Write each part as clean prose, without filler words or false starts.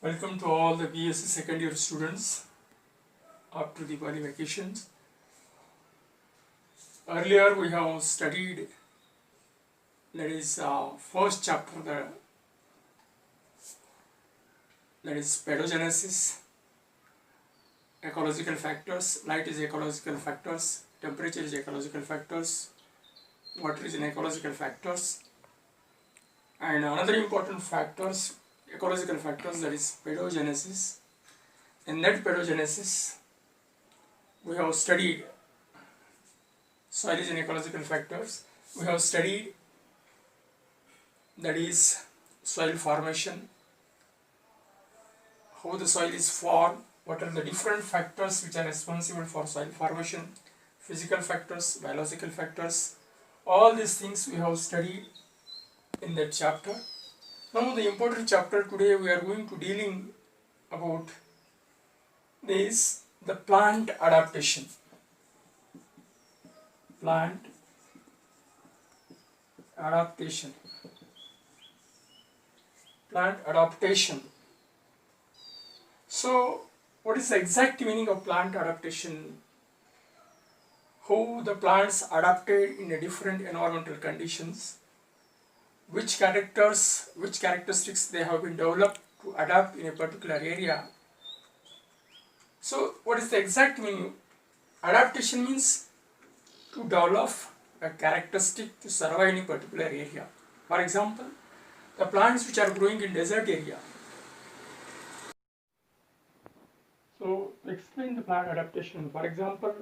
Welcome to all the BSc second year students after the Diwali vacations. Earlier we have studied, that is first chapter, that is pedogenesis, ecological factors. Light is ecological factors, temperature is ecological factors, water is an ecological factors, and another important factors, ecological factors, that is pedogenesis. In that pedogenesis we have studied soil is an ecological factors. We have studied, that is soil formation, how the soil is formed, what are the different factors which are responsible for soil formation, physical factors, biological factors. All these things we have studied in that chapter. Now the important chapter today we are going to dealing about this, the plant adaptation. Plant adaptation. Plant adaptation. So, what is the exact meaning of plant adaptation? How the plants adapted in a different environmental conditions, which characteristics they have been developed to adapt in a particular area. So, what is the exact meaning? Adaptation means to develop a characteristic to survive in a particular area. For example, the plants which are growing in desert area. So, to explain the plant adaptation, for example,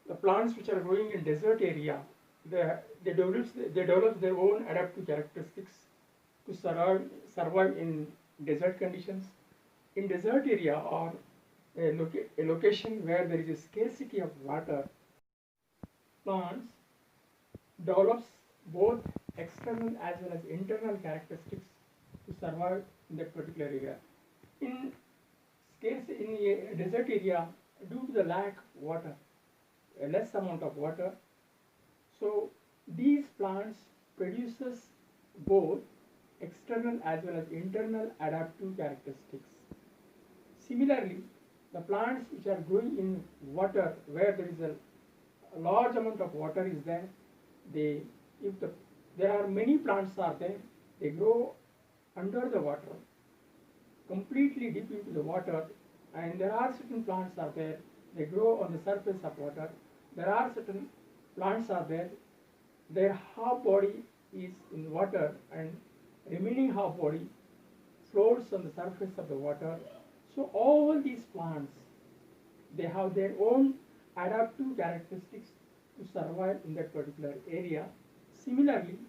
the plants which are growing in desert area, they develop their own adaptive characteristics to survive in desert conditions. In desert area or a location where there is a scarcity of water, plants develops both external as well as internal characteristics to survive in that particular area. In a desert area, due to the lack of water, a less amount of water, so these plants produces both external as well as internal adaptive characteristics. Similarly, the plants which are growing in water where there is a large amount of water is there, there are many plants are there, they grow under the water, completely deep into the water, and there are certain plants are there, they grow on the surface of water. There are certain plants are there, their half body is in water and remaining half body floats on the surface of the water. So all these plants, they have their own adaptive characteristics to survive in that particular area. Similarly,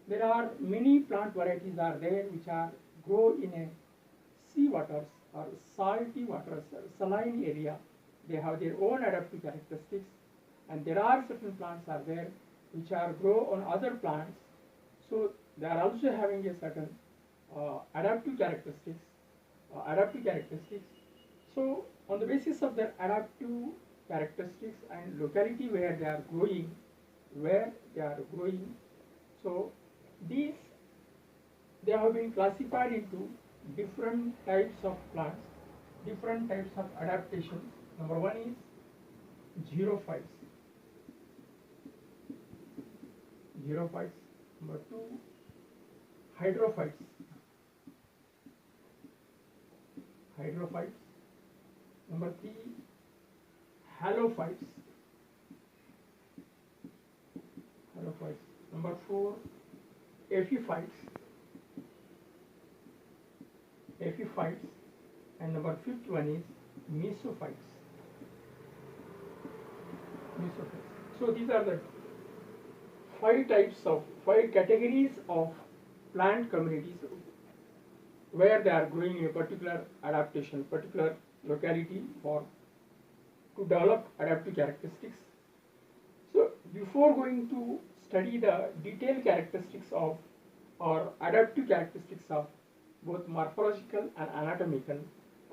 there are many plant varieties are there which are grow in a sea waters or salty waters, saline area. They have their own adaptive characteristics, and there are certain plants are there which are grow on other plants, so they are also having a certain adaptive characteristics. So on the basis of their adaptive characteristics and locality where they are growing, so these they have been classified into different types of plants, different types of adaptations. Number one is xerophytes. Number two, hydrophytes. Number three, halophytes. Number four, epiphytes. And number fifth one is mesophytes. So these are the five categories of plant communities where they are growing in a particular adaptation, particular locality to develop adaptive characteristics. So before going to study the detailed characteristics of or adaptive characteristics of both morphological and anatomical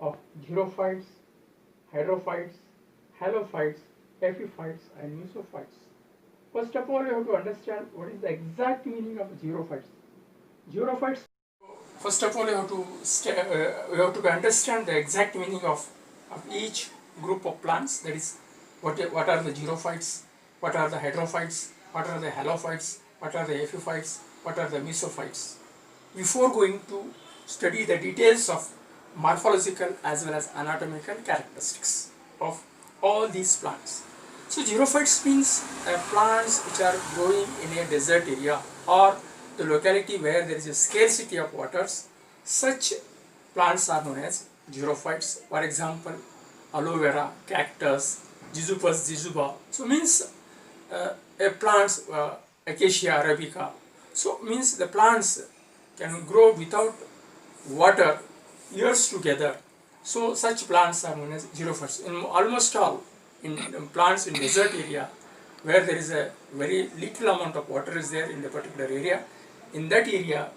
of xerophytes, hydrophytes, halophytes, epiphytes, and mesophytes. First of all, you have to understand what is the exact meaning of xerophytes. first of all, you have to understand the exact meaning of each group of plants. That is, what are the xerophytes, what are the hydrophytes, what are the halophytes, what are the epiphytes, what are the mesophytes. Before going to study the details of morphological as well as anatomical characteristics of all these plants. So xerophytes means plants which are growing in a desert area or the locality where there is a scarcity of waters. Such plants are known as xerophytes. For example, aloe vera, cactus, Jujubas jujuba. So means a plants, Acacia arabica. So means the plants can grow without water years together. So such plants are known as xerophytes. In almost all, in plants in desert area, where there is a very little amount of water is there in the particular area, in that area,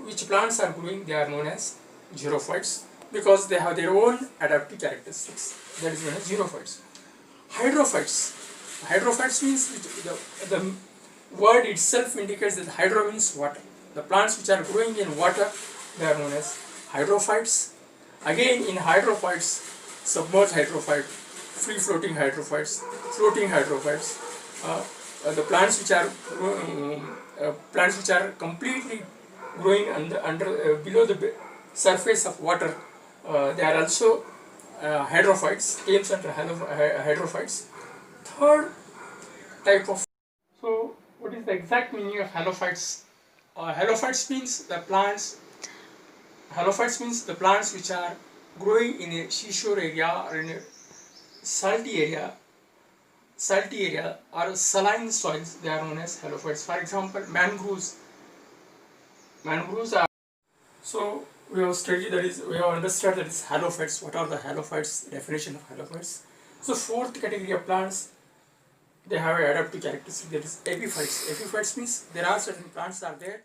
which plants are growing, they are known as xerophytes because they have their own adaptive characteristics. That is known as xerophytes. Hydrophytes. Hydrophytes means the word itself indicates that hydro means water. The plants which are growing in water, they are known as hydrophytes. Again, in hydrophytes, submerged hydrophyte, free floating hydrophytes, floating hydrophytes, the plants which are completely growing under below the surface of water, they are also hydrophytes, aims under hydrophytes. Third type of. So, what is the exact meaning of halophytes? Halophytes means the plants. Halophytes means the plants which are growing in a seashore area or in a salty area or saline soils. They are known as halophytes. For example, mangroves. Mangroves are. So we have studied, that is, we have understood that is halophytes. What are the halophytes? Definition of halophytes. So fourth category of plants, they have an adaptive characteristic, that is epiphytes. Epiphytes means there are certain plants are there